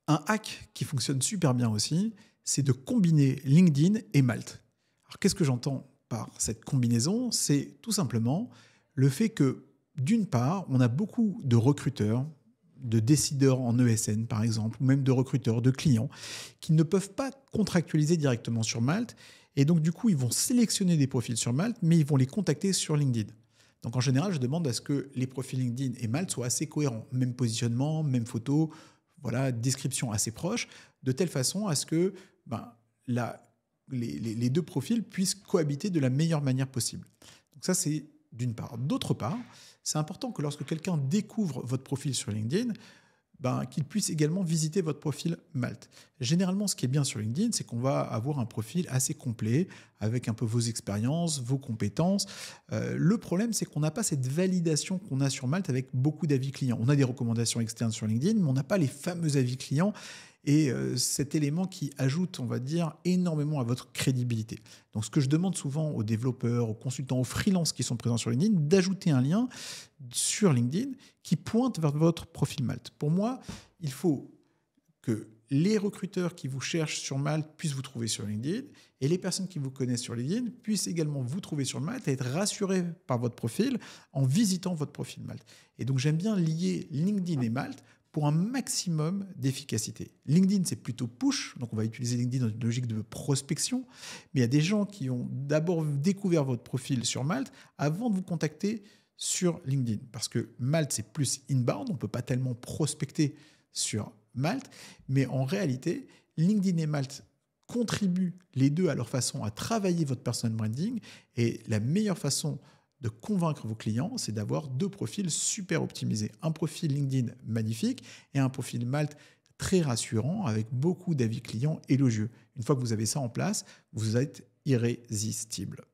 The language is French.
Un hack qui fonctionne super bien aussi, c'est de combiner LinkedIn et Malte. Alors, qu'est-ce que j'entends par cette combinaison? C'est tout simplement le fait que, d'une part, on a beaucoup de recruteurs, de décideurs en ESN par exemple, ou même de recruteurs, de clients, qui ne peuvent pas contractualiser directement sur Malte. Et donc, du coup, ils vont sélectionner des profils sur Malte, mais ils vont les contacter sur LinkedIn. Donc, en général, je demande à ce que les profils LinkedIn et Malte soient assez cohérents. Même positionnement, même photo, voilà, description assez proche, de telle façon à ce que ben, la, les deux profils puissent cohabiter de la meilleure manière possible. Donc ça, c'est d'une part. D'autre part, c'est important que lorsque quelqu'un découvre votre profil sur LinkedIn, ben, qu'il puisse également visiter votre profil Malte. Généralement, ce qui est bien sur LinkedIn, c'est qu'on va avoir un profil assez complet, avec un peu vos expériences, vos compétences. Le problème, c'est qu'on n'a pas cette validation qu'on a sur Malte avec beaucoup d'avis clients. On a des recommandations externes sur LinkedIn, mais on n'a pas les fameux avis clients et cet élément qui ajoute, on va dire, énormément à votre crédibilité. Donc, ce que je demande souvent aux développeurs, aux consultants, aux freelances qui sont présents sur LinkedIn, d'ajouter un lien sur LinkedIn qui pointe vers votre profil Malte. Pour moi, il faut que les recruteurs qui vous cherchent sur Malte puissent vous trouver sur LinkedIn et les personnes qui vous connaissent sur LinkedIn puissent également vous trouver sur Malte et être rassurés par votre profil en visitant votre profil Malte. Et donc, j'aime bien lier LinkedIn et Malte pour un maximum d'efficacité. LinkedIn, c'est plutôt push, donc on va utiliser LinkedIn dans une logique de prospection, mais il y a des gens qui ont d'abord découvert votre profil sur Malte avant de vous contacter sur LinkedIn. Parce que Malte, c'est plus inbound, on ne peut pas tellement prospecter sur Malte, mais en réalité, LinkedIn et Malte contribuent les deux à leur façon à travailler votre personal branding et la meilleure façon de convaincre vos clients, c'est d'avoir deux profils super optimisés. Un profil LinkedIn magnifique et un profil Malte très rassurant avec beaucoup d'avis clients élogieux. Une fois que vous avez ça en place, vous êtes irrésistible.